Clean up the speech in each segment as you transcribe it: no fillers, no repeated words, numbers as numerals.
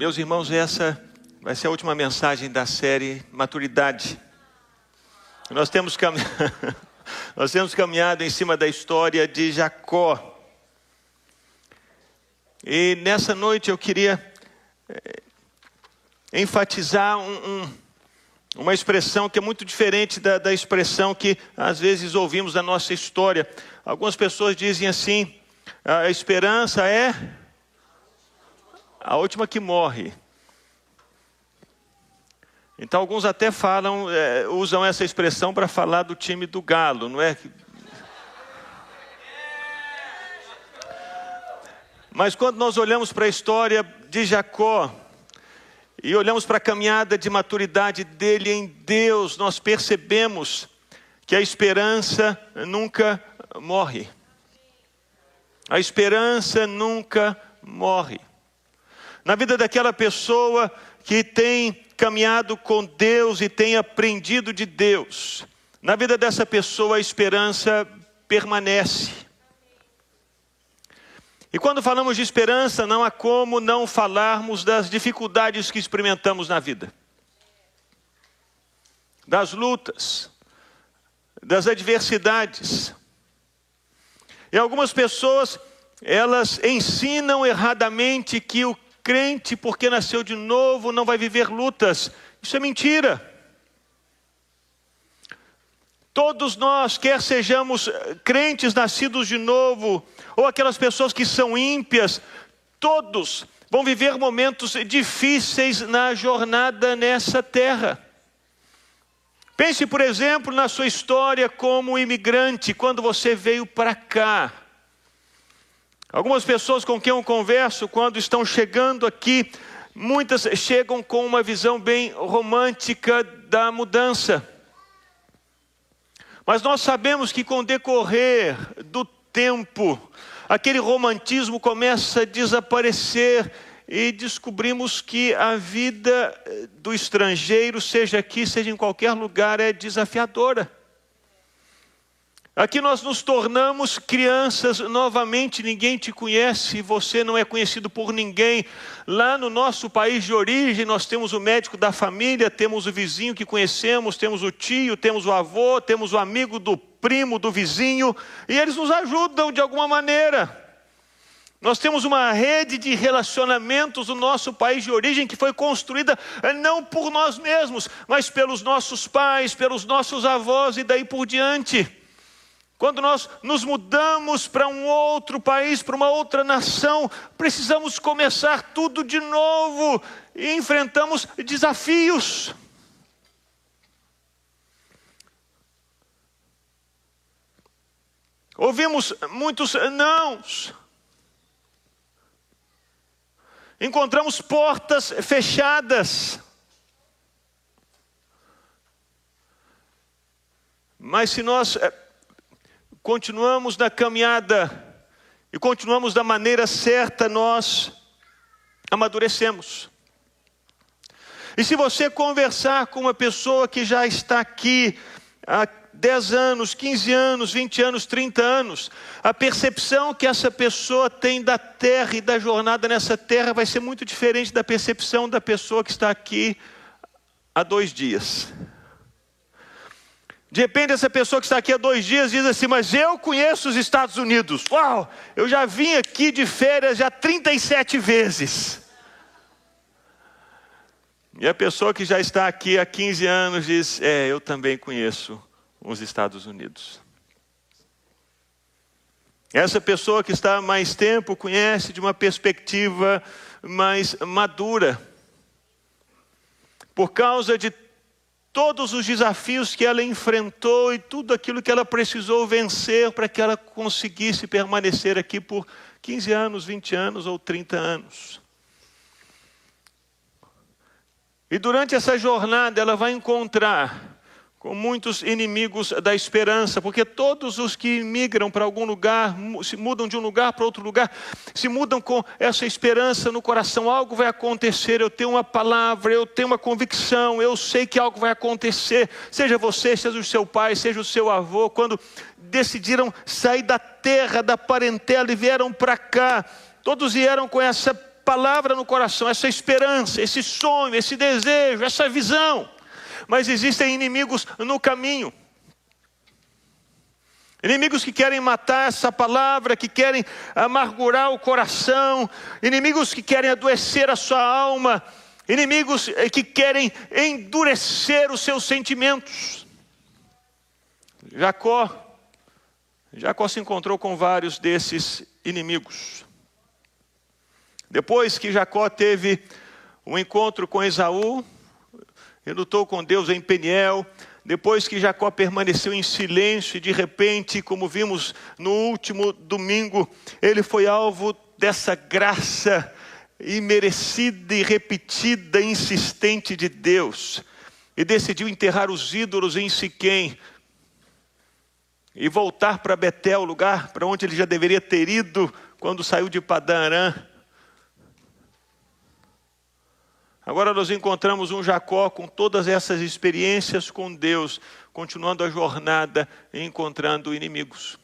Meus irmãos, essa vai ser a última mensagem da série Maturidade. Nós temos caminhado em cima da história de Jacó. E nessa noite eu queria enfatizar uma expressão que é muito diferente da expressão que às vezes ouvimos na nossa história. Algumas pessoas dizem assim: a esperança é a última que morre. Então alguns até usam essa expressão para falar do time do Galo, não é? Mas quando nós olhamos para a história de Jacó e olhamos para a caminhada de maturidade dele em Deus, nós percebemos que a esperança nunca morre. A esperança nunca morre. Na vida daquela pessoa que tem caminhado com Deus e tem aprendido de Deus, na vida dessa pessoa a esperança permanece. E quando falamos de esperança, não há como não falarmos das dificuldades que experimentamos na vida. Das lutas, das adversidades. E algumas pessoas, elas ensinam erradamente que o crente, porque nasceu de novo, não vai viver lutas. Isso é mentira. Todos nós, quer sejamos crentes nascidos de novo, ou aquelas pessoas que são ímpias, todos vão viver momentos difíceis na jornada nessa terra. Pense, por exemplo, na sua história como imigrante, quando você veio para cá. Algumas pessoas com quem eu converso, quando estão chegando aqui, muitas chegam com uma visão bem romântica da mudança. Mas nós sabemos que com o decorrer do tempo, aquele romantismo começa a desaparecer e descobrimos que a vida do estrangeiro, seja aqui, seja em qualquer lugar, é desafiadora. Aqui nós nos tornamos crianças novamente, ninguém te conhece, você não é conhecido por ninguém. Lá no nosso país de origem nós temos o médico da família, temos o vizinho que conhecemos, temos o tio, temos o avô, temos o amigo do primo, do vizinho, e eles nos ajudam de alguma maneira. Nós temos uma rede de relacionamentos no nosso país de origem que foi construída não por nós mesmos, mas pelos nossos pais, pelos nossos avós e daí por diante. Quando nós nos mudamos para um outro país, para uma outra nação, precisamos começar tudo de novo e enfrentamos desafios. Ouvimos muitos nãos. Encontramos portas fechadas. Mas se nós continuamos na caminhada e continuamos da maneira certa, nós amadurecemos. E se você conversar com uma pessoa que já está aqui há 10 anos, 15 anos, 20 anos, 30 anos, a percepção que essa pessoa tem da terra e da jornada nessa terra vai ser muito diferente da percepção da pessoa que está aqui há 2 dias. De repente essa pessoa que está aqui há 2 dias diz assim: mas eu conheço os Estados Unidos. Uau, eu já vim aqui de férias já 37 vezes. E a pessoa que já está aqui há 15 anos diz: eu também conheço os Estados Unidos. Essa pessoa que está há mais tempo conhece de uma perspectiva mais madura. Por causa de todos os desafios que ela enfrentou e tudo aquilo que ela precisou vencer para que ela conseguisse permanecer aqui por 15 anos, 20 anos ou 30 anos. E durante essa jornada ela vai encontrar com muitos inimigos da esperança, porque todos os que migram para algum lugar, se mudam de um lugar para outro lugar, se mudam com essa esperança no coração: algo vai acontecer, eu tenho uma palavra, eu tenho uma convicção, eu sei que algo vai acontecer. Seja você, seja o seu pai, seja o seu avô, quando decidiram sair da terra, da parentela e vieram para cá, todos vieram com essa palavra no coração, essa esperança, esse sonho, esse desejo, essa visão. Mas existem inimigos no caminho. Inimigos que querem matar essa palavra, que querem amargurar o coração, inimigos que querem adoecer a sua alma, inimigos que querem endurecer os seus sentimentos. Jacó se encontrou com vários desses inimigos. Depois que Jacó teve um encontro com Esaú, ele lutou com Deus em Peniel. Depois que Jacó permaneceu em silêncio e de repente, como vimos no último domingo, ele foi alvo dessa graça imerecida e repetida, insistente de Deus. E decidiu enterrar os ídolos em Siquém e voltar para Betel, lugar para onde ele já deveria ter ido quando saiu de Padã Arã. Agora nós encontramos um Jacó com todas essas experiências com Deus, continuando a jornada e encontrando inimigos.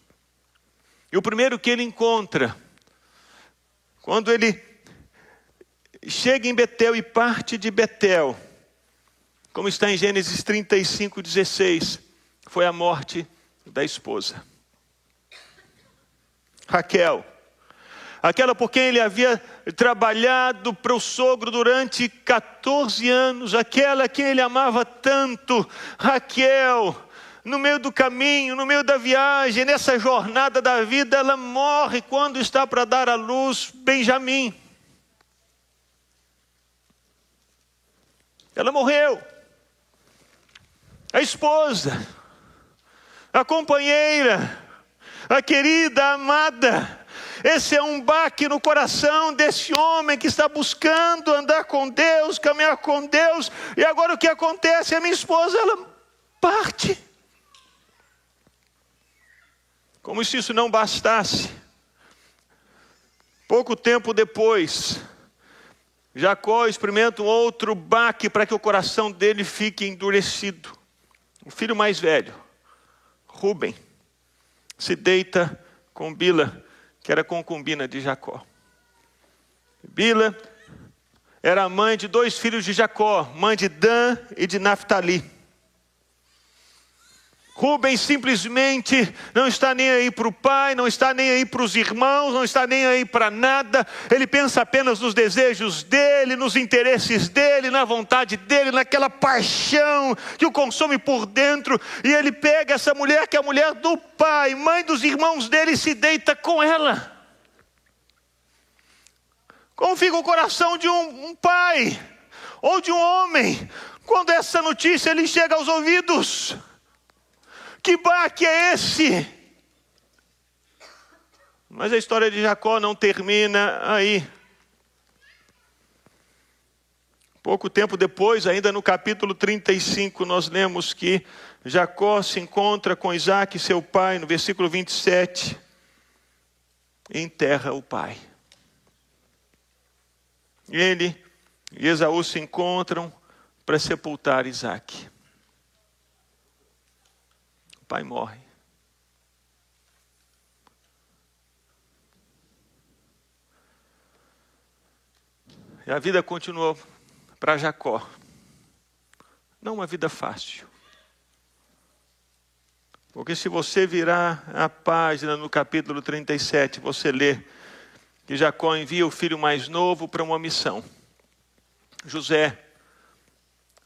E o primeiro que ele encontra, quando ele chega em Betel e parte de Betel, como está em Gênesis 35:16, foi a morte da esposa. Raquel. Aquela por quem ele havia trabalhado para o sogro durante 14 anos. Aquela que ele amava tanto. Raquel, no meio do caminho, no meio da viagem, nessa jornada da vida, ela morre quando está para dar à luz Benjamim. Ela morreu. A esposa, a companheira, a querida, a amada. Esse é um baque no coração desse homem que está buscando andar com Deus, caminhar com Deus. E agora o que acontece? A minha esposa, ela parte. Como se isso não bastasse. Pouco tempo depois, Jacó experimenta um outro baque para que o coração dele fique endurecido. O filho mais velho, Rúben, se deita com Bila, que era concubina de Jacó. Bila era a mãe de 2 filhos de Jacó, mãe de Dan e de Naftali. Rúben simplesmente não está nem aí para o pai, não está nem aí para os irmãos, não está nem aí para nada. Ele pensa apenas nos desejos dele, nos interesses dele, na vontade dele, naquela paixão que o consome por dentro. E ele pega essa mulher, que é a mulher do pai, mãe dos irmãos dele, e se deita com ela. Como fica o coração de um pai ou de um homem quando essa notícia lhe chega aos ouvidos? Que baque é esse? Mas a história de Jacó não termina aí. Pouco tempo depois, ainda no capítulo 35, nós lemos que Jacó se encontra com Isaac, seu pai, no versículo 27, e enterra o pai. Ele e Esaú se encontram para sepultar Isaac. O pai morre. E a vida continuou para Jacó. Não uma vida fácil. Porque se você virar a página no capítulo 37, você lê que Jacó envia o filho mais novo para uma missão. José,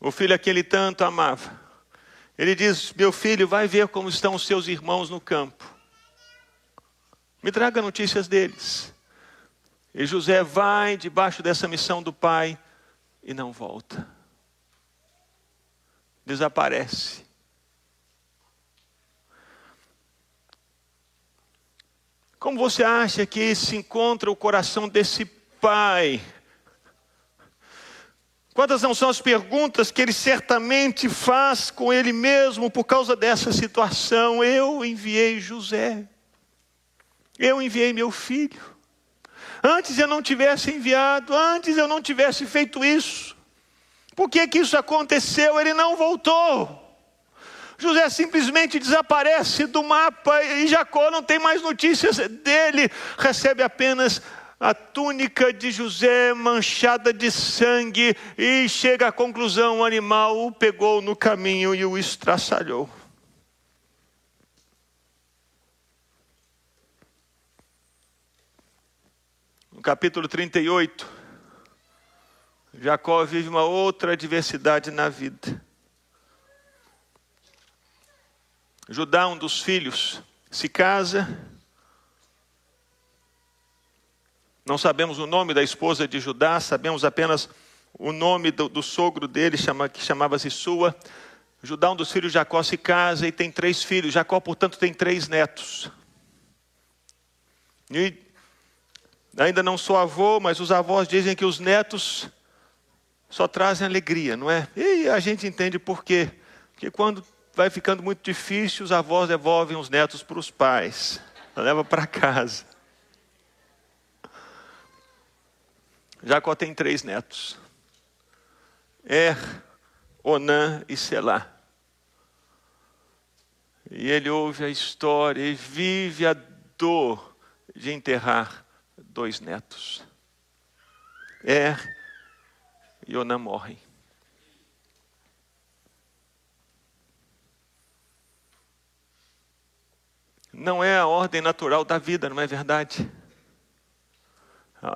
o filho a quem ele tanto amava. Ele diz: meu filho, vai ver como estão os seus irmãos no campo. Me traga notícias deles. E José vai debaixo dessa missão do pai e não volta. Desaparece. Como você acha que se encontra o coração desse pai? Quantas não são as perguntas que ele certamente faz com ele mesmo por causa dessa situação? Eu enviei José. Eu enviei meu filho. Antes eu não tivesse enviado, antes eu não tivesse feito isso. Por que que isso aconteceu? Ele não voltou. José simplesmente desaparece do mapa e Jacó não tem mais notícias dele. Recebe apenas a túnica de José manchada de sangue, e chega à conclusão: o animal o pegou no caminho e o estraçalhou. No capítulo 38, Jacó vive uma outra adversidade na vida. Judá, um dos filhos, se casa. Não sabemos o nome da esposa de Judá, sabemos apenas o nome do sogro dele, que chamava-se Sua. Judá, um dos filhos de Jacó, se casa e tem 3 filhos. Jacó, portanto, tem 3 netos. E ainda não sou avô, mas os avós dizem que os netos só trazem alegria, não é? E a gente entende por quê. Porque quando vai ficando muito difícil, os avós devolvem os netos para os pais. Leva para casa. Jacó tem 3 netos. Onã e Selá. E ele ouve a história e vive a dor de enterrar 2 netos. E Onã morrem. Não é a ordem natural da vida, não é verdade?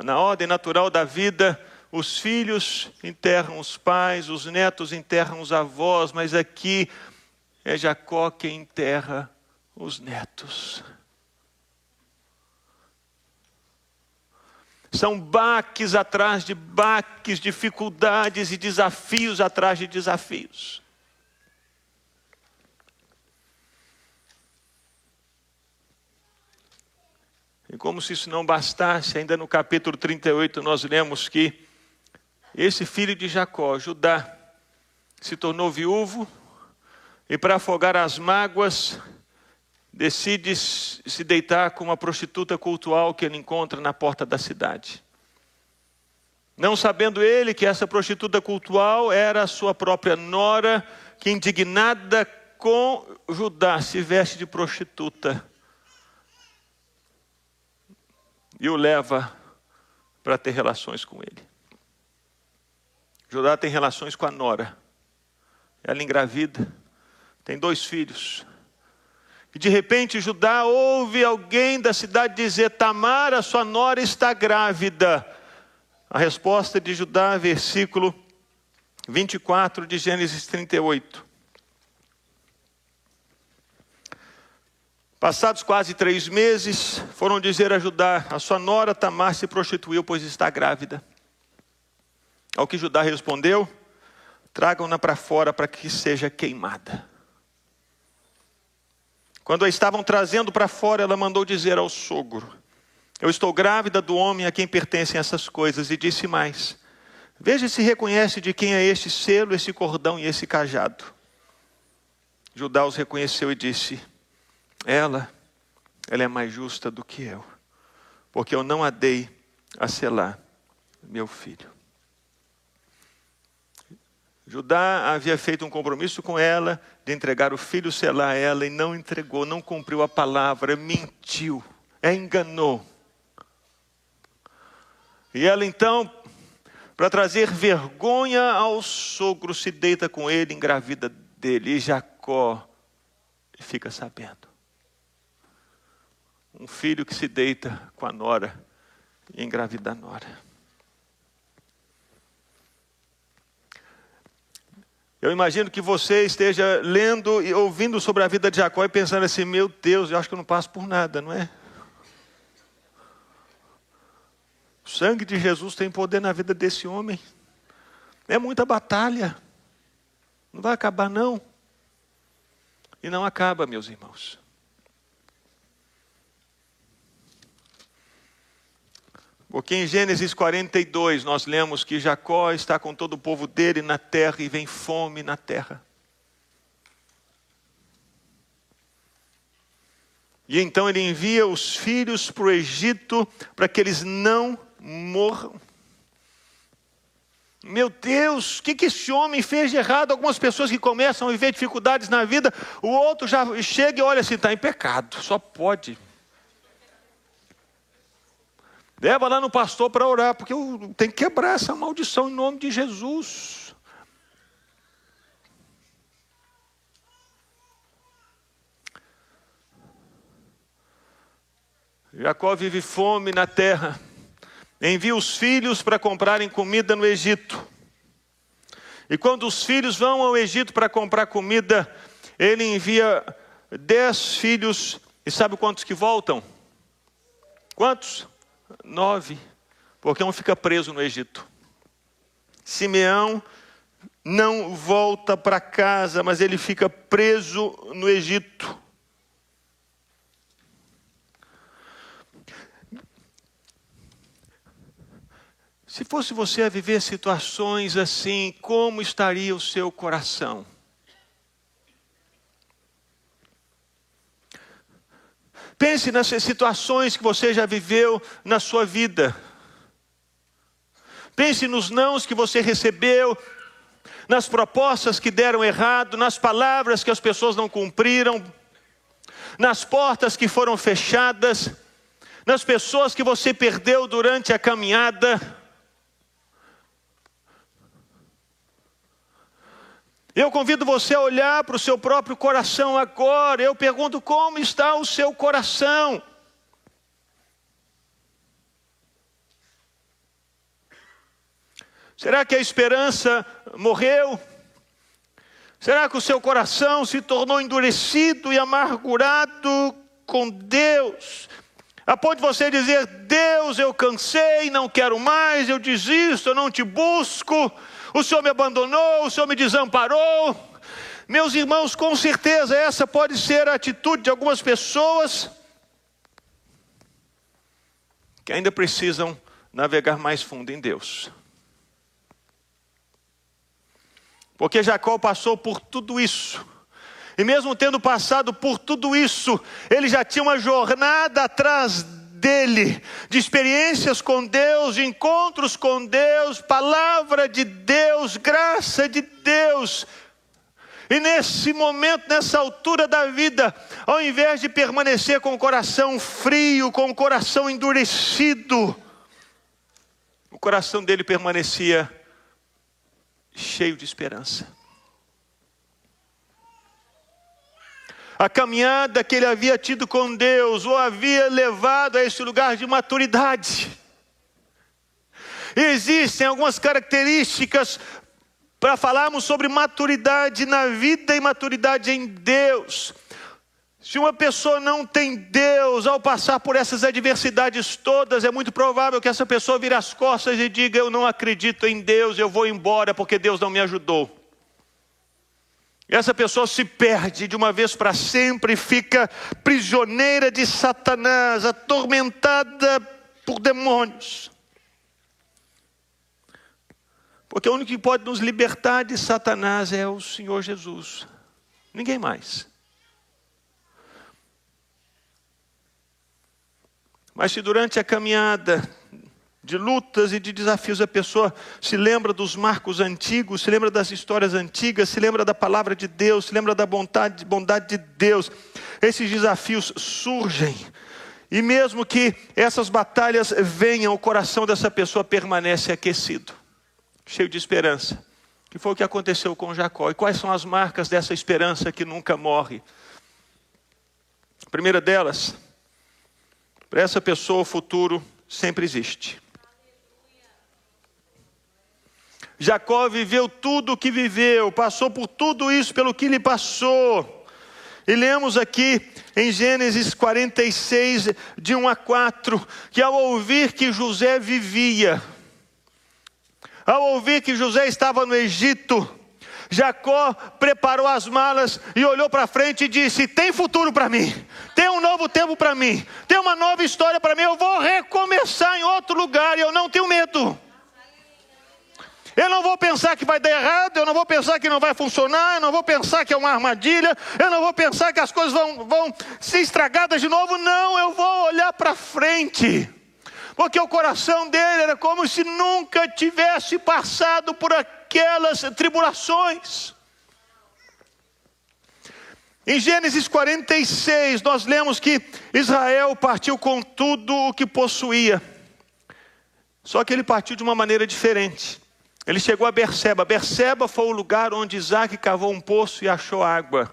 Na ordem natural da vida, os filhos enterram os pais, os netos enterram os avós, mas aqui é Jacó quem enterra os netos. São baques atrás de baques, dificuldades e desafios atrás de desafios. E como se isso não bastasse, ainda no capítulo 38 nós lemos que esse filho de Jacó, Judá, se tornou viúvo e, para afogar as mágoas, decide se deitar com uma prostituta cultual que ele encontra na porta da cidade. Não sabendo ele que essa prostituta cultual era a sua própria nora, que, indignada com Judá, se veste de prostituta e o leva para ter relações com ele. Judá tem relações com a nora. Ela engravida, tem 2 filhos. E de repente Judá ouve alguém da cidade dizer: Tamar, a sua nora, está grávida. A resposta de Judá, versículo 24 de Gênesis 38. Passados quase 3 meses, foram dizer a Judá: a sua nora Tamar se prostituiu, pois está grávida. Ao que Judá respondeu: tragam-na para fora para que seja queimada. Quando a estavam trazendo para fora, ela mandou dizer ao sogro: eu estou grávida do homem a quem pertencem essas coisas. E disse mais: veja se reconhece de quem é este selo, esse cordão e esse cajado. Judá os reconheceu e disse: ela é mais justa do que eu, porque eu não a dei a Selá, meu filho. Judá havia feito um compromisso com ela de entregar o filho Selá a ela e não entregou, não cumpriu a palavra, mentiu, enganou. E ela então, para trazer vergonha ao sogro, se deita com ele, engravida dele. E Jacó fica sabendo. Um filho que se deita com a nora e engravida a nora. Eu imagino que você esteja lendo e ouvindo sobre a vida de Jacó e pensando assim: meu Deus, eu acho que eu não passo por nada, não é? O sangue de Jesus tem poder na vida desse homem. É muita batalha. Não vai acabar não. E não acaba, meus irmãos. Porque em Gênesis 42 nós lemos que Jacó está com todo o povo dele na terra e vem fome na terra. E então ele envia os filhos para o Egito para que eles não morram. Meu Deus, o que esse homem fez de errado? Algumas pessoas que começam a viver dificuldades na vida, o outro já chega e olha assim: está em pecado, só pode. Leva lá no pastor para orar, porque eu tenho que quebrar essa maldição em nome de Jesus. Jacó vive fome na terra. Envia os filhos para comprarem comida no Egito. E quando os filhos vão ao Egito para comprar comida, ele envia 10 filhos. E sabe quantos que voltam? Quantos? 9. Porque um fica preso no Egito. Simeão não volta para casa, mas ele fica preso no Egito. Se fosse você a viver situações assim, como estaria o seu coração? Pense nas situações que você já viveu na sua vida. Pense nos nãos que você recebeu, nas propostas que deram errado, nas palavras que as pessoas não cumpriram, nas portas que foram fechadas, nas pessoas que você perdeu durante a caminhada. Eu convido você a olhar para o seu próprio coração agora. Eu pergunto, como está o seu coração? Será que a esperança morreu? Será que o seu coração se tornou endurecido e amargurado com Deus? A ponto de você dizer, Deus, eu cansei, não quero mais, eu desisto, eu não te busco. O Senhor me abandonou, o Senhor me desamparou. Meus irmãos, com certeza essa pode ser a atitude de algumas pessoas que ainda precisam navegar mais fundo em Deus. Porque Jacó passou por tudo isso. E mesmo tendo passado por tudo isso, ele já tinha uma jornada atrás dele, de experiências com Deus, de encontros com Deus, palavra de Deus, graça de Deus. E nesse momento, nessa altura da vida, ao invés de permanecer com o coração frio, com o coração endurecido, o coração dele permanecia cheio de esperança. A caminhada que ele havia tido com Deus o havia levado a esse lugar de maturidade. E existem algumas características para falarmos sobre maturidade na vida e maturidade em Deus. Se uma pessoa não tem Deus, ao passar por essas adversidades todas, é muito provável que essa pessoa vire as costas e diga, eu não acredito em Deus, eu vou embora porque Deus não me ajudou. Essa pessoa se perde de uma vez para sempre, fica prisioneira de Satanás, atormentada por demônios. Porque o único que pode nos libertar de Satanás é o Senhor Jesus. Ninguém mais. Mas se durante a caminhada de lutas e de desafios a pessoa se lembra dos marcos antigos, se lembra das histórias antigas, se lembra da palavra de Deus, se lembra da bondade de Deus, esses desafios surgem. E mesmo que essas batalhas venham, o coração dessa pessoa permanece aquecido, cheio de esperança. Que foi o que aconteceu com Jacó. E quais são as marcas dessa esperança que nunca morre? A primeira delas, para essa pessoa o futuro sempre existe. Jacó viveu tudo o que viveu, passou por tudo isso pelo que lhe passou. E lemos aqui em Gênesis 46, de 1 a 4, que ao ouvir que José vivia, ao ouvir que José estava no Egito, Jacó preparou as malas e olhou para frente e disse, tem futuro para mim, tem um novo tempo para mim, tem uma nova história para mim, eu vou recomeçar em outro lugar e eu não tenho medo. Eu não vou pensar que vai dar errado, eu não vou pensar que não vai funcionar, eu não vou pensar que é uma armadilha, eu não vou pensar que as coisas vão ser estragadas de novo, não, eu vou olhar para frente. Porque o coração dele era como se nunca tivesse passado por aquelas tribulações. Em Gênesis 46, nós lemos que Israel partiu com tudo o que possuía. Só que ele partiu de uma maneira diferente. Ele chegou a Berseba. Berseba foi o lugar onde Isaac cavou um poço e achou água.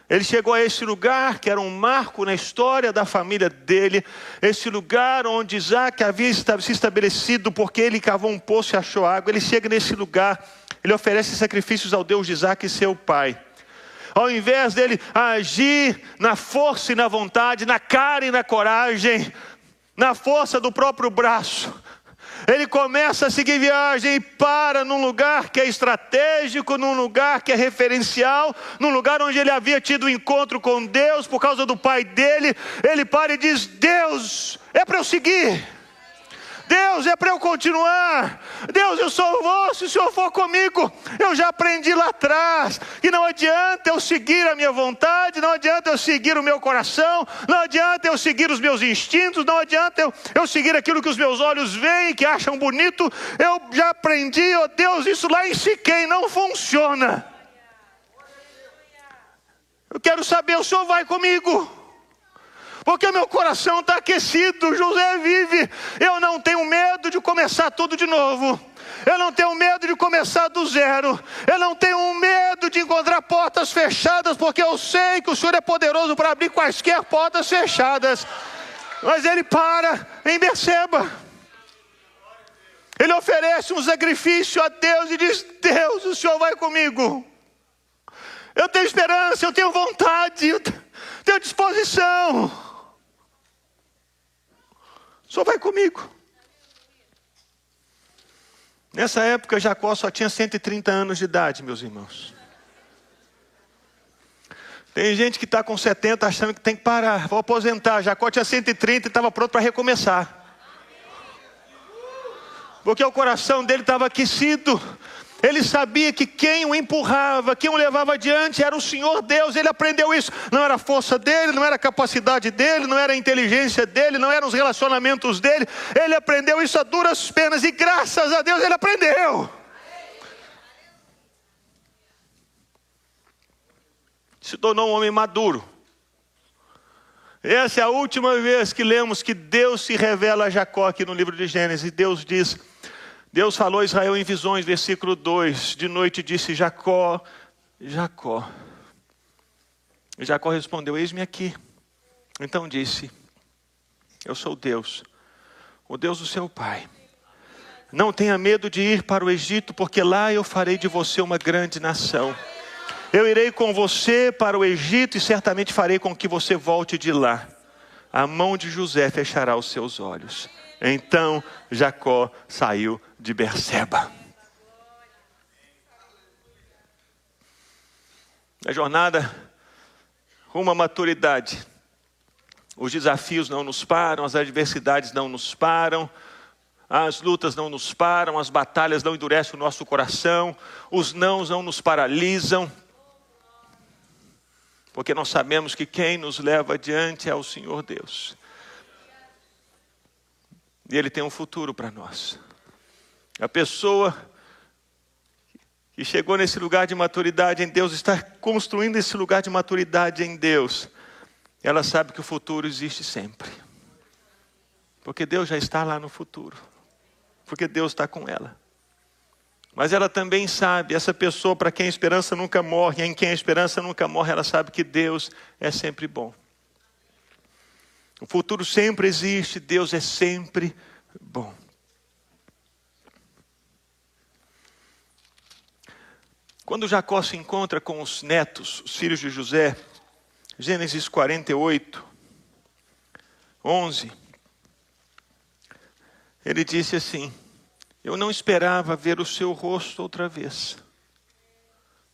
Ele chegou a esse lugar que era um marco na história da família dele. Esse lugar onde Isaac havia se estabelecido porque ele cavou um poço e achou água. Ele chega nesse lugar, ele oferece sacrifícios ao Deus de Isaac, seu pai. Ao invés dele agir na força e na vontade, na cara e na coragem, na força do próprio braço, ele começa a seguir viagem e para num lugar que é estratégico, num lugar que é referencial, num lugar onde ele havia tido um encontro com Deus por causa do pai dele. Ele para e diz: Deus, é para eu seguir. Deus, é para eu continuar. Deus, eu sou vou, se o Senhor for comigo. Eu já aprendi lá atrás que não adianta eu seguir a minha vontade, não adianta eu seguir o meu coração, não adianta eu seguir os meus instintos, não adianta eu seguir aquilo que os meus olhos veem, que acham bonito. Eu já aprendi, ó Deus, isso lá em Siquém não funciona. Eu quero saber, o Senhor vai comigo? Porque meu coração está aquecido. José vive. Eu não tenho medo de começar tudo de novo. Eu não tenho medo de começar do zero. Eu não tenho medo de encontrar portas fechadas, porque eu sei que o Senhor é poderoso para abrir quaisquer portas fechadas. Mas ele para em Berseba. Ele oferece um sacrifício a Deus e diz: Deus, o Senhor vai comigo. Eu tenho esperança, eu tenho vontade, eu tenho disposição. O Senhor vai comigo. Nessa época, Jacó só tinha 130 anos de idade, meus irmãos. Tem gente que está com 70 achando que tem que parar, vou aposentar. Jacó tinha 130 e estava pronto para recomeçar. Porque o coração dele estava aquecido. Ele sabia que quem o empurrava, quem o levava adiante era o Senhor Deus. Ele aprendeu isso. Não era a força dele, não era a capacidade dele, não era a inteligência dele, não eram os relacionamentos dele. Ele aprendeu isso a duras penas e graças a Deus ele aprendeu. Se tornou um homem maduro. Essa é a última vez que lemos que Deus se revela a Jacó aqui no livro de Gênesis. Deus falou a Israel em visões, versículo 2. De noite disse: Jacó, Jacó. E Jacó respondeu: eis-me aqui. Então disse: eu sou Deus, o Deus do seu pai. Não tenha medo de ir para o Egito, porque lá eu farei de você uma grande nação. Eu irei com você para o Egito e certamente farei com que você volte de lá. A mão de José fechará os seus olhos. Então Jacó saiu de Berseba. Na jornada rumo à maturidade, os desafios não nos param, as adversidades não nos param, as lutas não nos param, as batalhas não endurecem o nosso coração, os nãos não nos paralisam, porque nós sabemos que quem nos leva adiante é o Senhor Deus. E Ele tem um futuro para nós. A pessoa que chegou nesse lugar de maturidade em Deus, está construindo esse lugar de maturidade em Deus, ela sabe que o futuro existe sempre. Porque Deus já está lá no futuro. Porque Deus está com ela. Mas ela também sabe, essa pessoa para quem a esperança nunca morre, em quem a esperança nunca morre, ela sabe que Deus é sempre bom. O futuro sempre existe, Deus é sempre bom. Quando Jacó se encontra com os netos, os filhos de José, Gênesis 48, 11, ele disse assim: eu não esperava ver o seu rosto outra vez.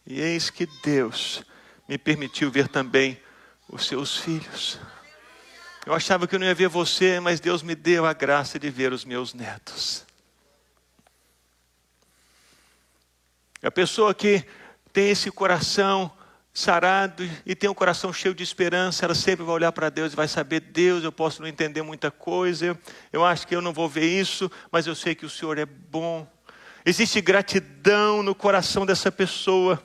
E eis que Deus me permitiu ver também os seus filhos. Eu achava que eu não ia ver você, mas Deus me deu a graça de ver os meus netos. A pessoa que tem esse coração sarado e tem um coração cheio de esperança, ela sempre vai olhar para Deus e vai saber: Deus, eu posso não entender muita coisa, eu acho que eu não vou ver isso, mas eu sei que o Senhor é bom. Existe gratidão no coração dessa pessoa.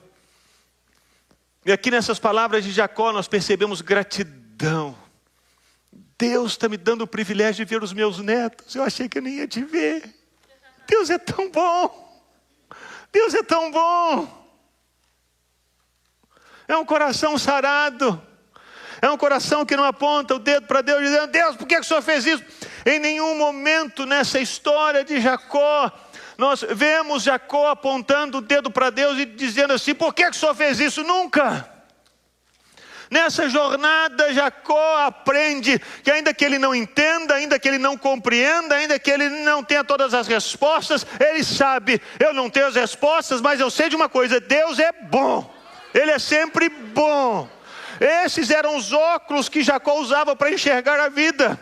E aqui nessas palavras de Jacó nós percebemos gratidão. Deus está me dando o privilégio de ver os meus netos. Eu achei que eu nem ia te ver. Deus é tão bom. Deus é tão bom. É um coração sarado. É um coração que não aponta o dedo para Deus, dizendo: Deus, por que o Senhor fez isso? Em nenhum momento nessa história de Jacó, nós vemos Jacó apontando o dedo para Deus e dizendo assim: por que o Senhor fez isso? Nunca. Nessa jornada, Jacó aprende que ainda que ele não entenda, ainda que ele não compreenda, ainda que ele não tenha todas as respostas, ele sabe: eu não tenho as respostas, mas eu sei de uma coisa: Deus é bom. Ele é sempre bom. Esses eram os óculos que Jacó usava para enxergar a vida.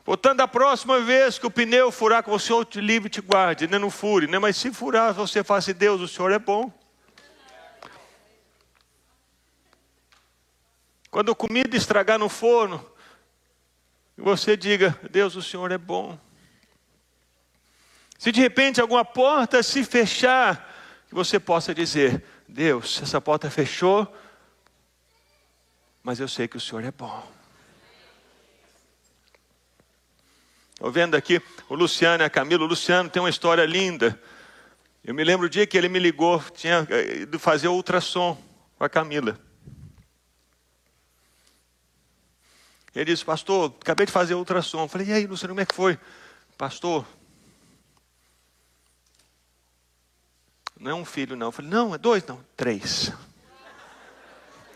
Portanto, a próxima vez que o pneu furar, que o Senhor te livre e te guarde, não fure, né? Mas se furar, você fala assim: Deus, o Senhor é bom. Quando a comida estragar no forno, você diga: Deus, o Senhor é bom. Se de repente alguma porta se fechar, que você possa dizer: Deus, essa porta fechou, mas eu sei que o Senhor é bom. Estou vendo aqui o Luciano e a Camila. O Luciano tem uma história linda. Eu me lembro o dia que ele me ligou, tinha ido fazer o ultrassom com a Camila. Ele disse: pastor, acabei de fazer o ultrassom. Eu falei: e aí, Luciano, como é que foi? Pastor, não é um filho não. Eu falei: não, é 2, não, 3.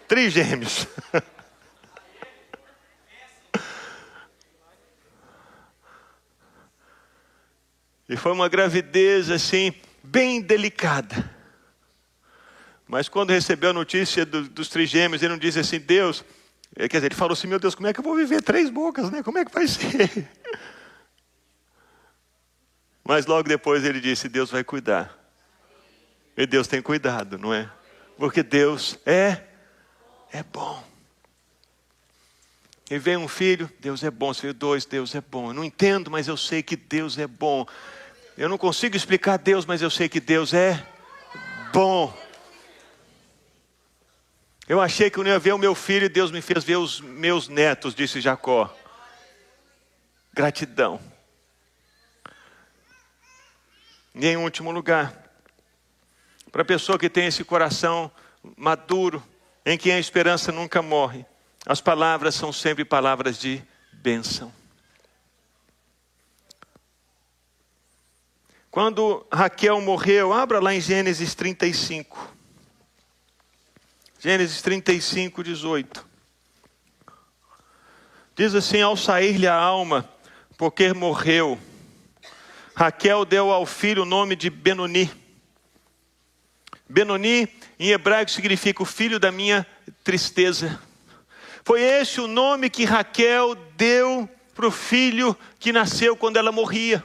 Trigêmeos. E foi uma gravidez assim, bem delicada. Mas quando recebeu a notícia dos trigêmeos, ele não disse assim: Deus, quer dizer, ele falou assim: meu Deus, como é que eu vou viver 3 bocas, né? Como é que vai ser? Mas logo depois ele disse: Deus vai cuidar. E Deus tem cuidado, não é? Porque Deus é bom. E vem um filho, Deus é bom. Se veio 2, Deus é bom. Eu não entendo, mas eu sei que Deus é bom. Eu não consigo explicar Deus, mas eu sei que Deus é bom. Eu achei que eu não ia ver o meu filho e Deus me fez ver os meus netos, disse Jacó. Gratidão. E em último lugar, para a pessoa que tem esse coração maduro, em quem a esperança nunca morre, as palavras são sempre palavras de bênção. Quando Raquel morreu, abra lá em Gênesis 35. Gênesis 35, 18. Diz assim: ao sair-lhe a alma, porque morreu, Raquel deu ao filho o nome de Benoni. Benoni, em hebraico, significa o filho da minha tristeza. Foi esse o nome que Raquel deu para o filho que nasceu quando ela morria.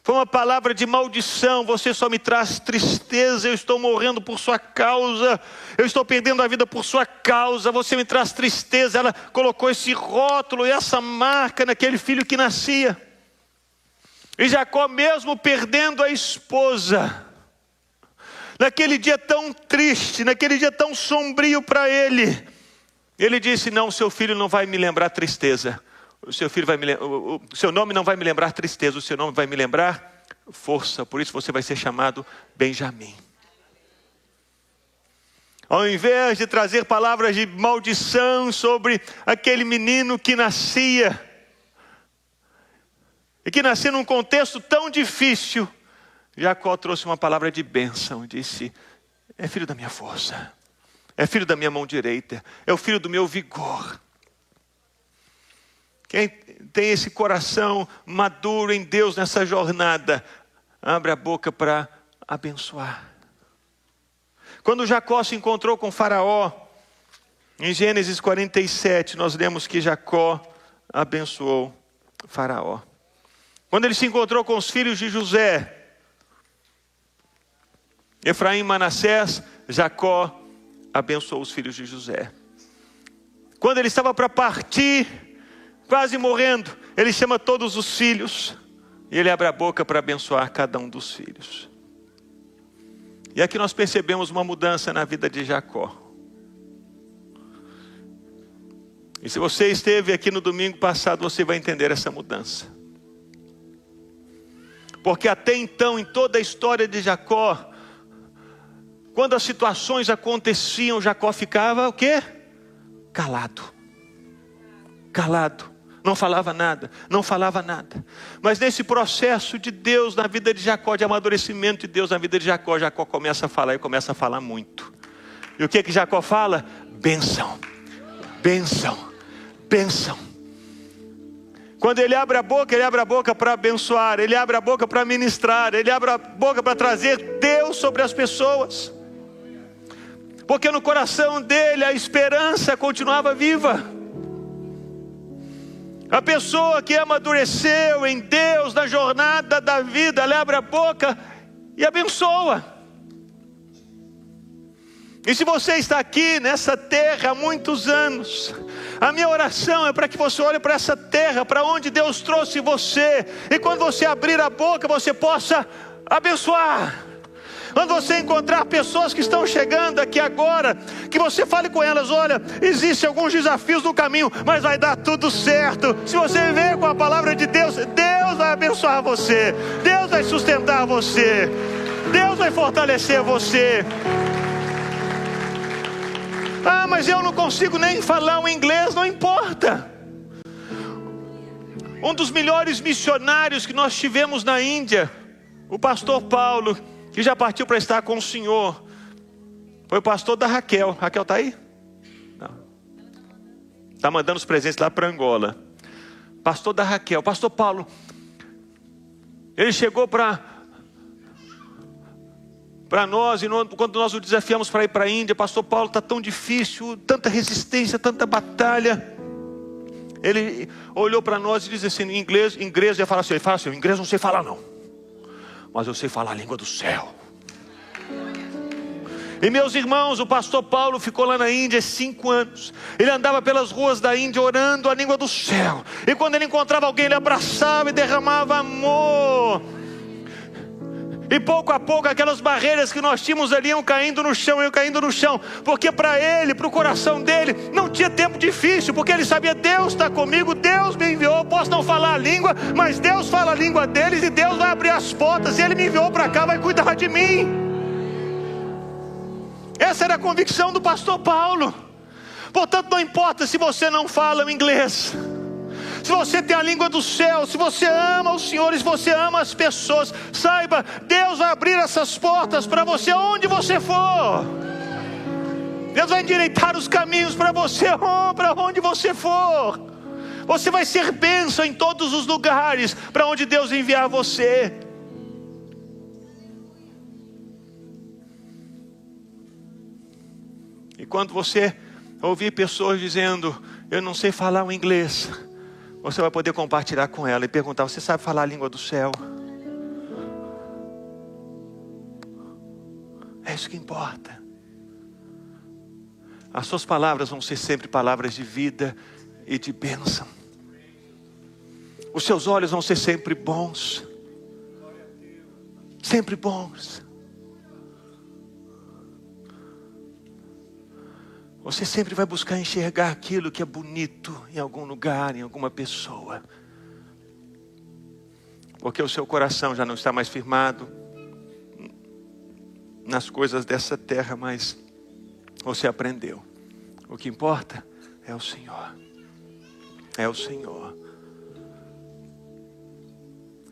Foi uma palavra de maldição: você só me traz tristeza, eu estou morrendo por sua causa, eu estou perdendo a vida por sua causa, você me traz tristeza. Ela colocou esse rótulo e essa marca naquele filho que nascia. E Jacó, mesmo perdendo a esposa, naquele dia tão triste, naquele dia tão sombrio para ele, ele disse: não, seu filho não vai me lembrar tristeza. O seu nome não vai me lembrar tristeza, o seu nome vai me lembrar força. Por isso você vai ser chamado Benjamim. Ao invés de trazer palavras de maldição sobre aquele menino que nascia, e que nascia num contexto tão difícil, Jacó trouxe uma palavra de bênção. Disse: é filho da minha força, é filho da minha mão direita, é o filho do meu vigor. Quem tem esse coração maduro em Deus nessa jornada, abre a boca para abençoar. Quando Jacó se encontrou com Faraó, em Gênesis 47, nós lemos que Jacó abençoou Faraó. Quando ele se encontrou com os filhos de José, Efraim e Manassés, Jacó abençoou os filhos de José. Quando ele estava para partir, quase morrendo, ele chama todos os filhos e ele abre a boca para abençoar cada um dos filhos. E aqui nós percebemos uma mudança na vida de Jacó. E se você esteve aqui no domingo passado, você vai entender essa mudança. Porque até então, em toda a história de Jacó, quando as situações aconteciam, Jacó ficava o quê? Calado. Calado. Não falava nada, não falava nada. Mas nesse processo de Deus na vida de Jacó, de amadurecimento de Deus na vida de Jacó, Jacó começa a falar e começa a falar muito. E o que que Jacó fala? Bênção, bênção, bênção. Quando ele abre a boca para abençoar, ele abre a boca para ministrar, ele abre a boca para trazer Deus sobre as pessoas. Porque no coração dele a esperança continuava viva. A pessoa que amadureceu em Deus, na jornada da vida, ela abre a boca e abençoa. E se você está aqui nessa terra há muitos anos, a minha oração é para que você olhe para essa terra, para onde Deus trouxe você. E quando você abrir a boca, você possa abençoar. Quando você encontrar pessoas que estão chegando aqui agora, que você fale com elas: olha, existem alguns desafios no caminho, mas vai dar tudo certo. Se você viver com a palavra de Deus, Deus vai abençoar você, Deus vai sustentar você, Deus vai fortalecer você. Ah, mas eu não consigo nem falar o inglês. Não importa. Um dos melhores missionários que nós tivemos na Índia, o pastor Paulo, que já partiu para estar com o Senhor, foi o pastor da Raquel. Raquel está aí? Não. Está mandando os presentes lá para Angola. Pastor da Raquel, pastor Paulo, ele chegou para nós, e quando nós o desafiamos para ir para a Índia: pastor Paulo, está tão difícil, tanta resistência, tanta batalha. Ele olhou para nós e disse assim, em inglês, ele fala assim, inglês não sei falar não, mas eu sei falar a língua do céu. E meus irmãos, o pastor Paulo ficou lá na Índia 5 anos. Ele andava pelas ruas da Índia orando a língua do céu. E quando ele encontrava alguém, ele abraçava e derramava amor. E pouco a pouco aquelas barreiras que nós tínhamos ali iam caindo no chão, porque para ele, para o coração dele, não tinha tempo difícil, porque ele sabia: Deus está comigo, Deus me enviou. Posso não falar a língua, mas Deus fala a língua deles, e Deus vai abrir as portas, e Ele me enviou para cá, vai cuidar de mim. Essa era a convicção do pastor Paulo. Portanto, não importa se você não fala o inglês, se você tem a língua do céu, se você ama os senhores, se você ama as pessoas, saiba, Deus vai abrir essas portas para você onde você for. Deus vai endireitar os caminhos para você, para onde você for. Você vai ser bênção em todos os lugares para onde Deus enviar você. E quando você ouvir pessoas dizendo: eu não sei falar o inglês, você vai poder compartilhar com ela e perguntar: você sabe falar a língua do céu? É isso que importa. As suas palavras vão ser sempre palavras de vida e de bênção. Os seus olhos vão ser sempre bons. Sempre bons. Você sempre vai buscar enxergar aquilo que é bonito em algum lugar, em alguma pessoa. Porque o seu coração já não está mais firmado nas coisas dessa terra, mas você aprendeu. O que importa é o Senhor. É o Senhor.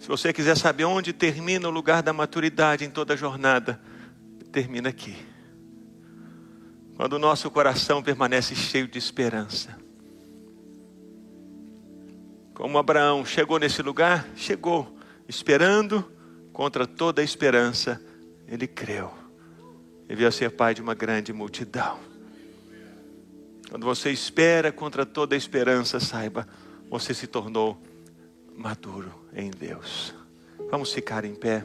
Se você quiser saber onde termina o lugar da maturidade em toda a jornada, termina aqui. Quando o nosso coração permanece cheio de esperança. Como Abraão chegou nesse lugar, chegou, esperando contra toda a esperança, ele creu. E veio a ser pai de uma grande multidão. Quando você espera contra toda a esperança, saiba, você se tornou maduro em Deus. Vamos ficar em pé.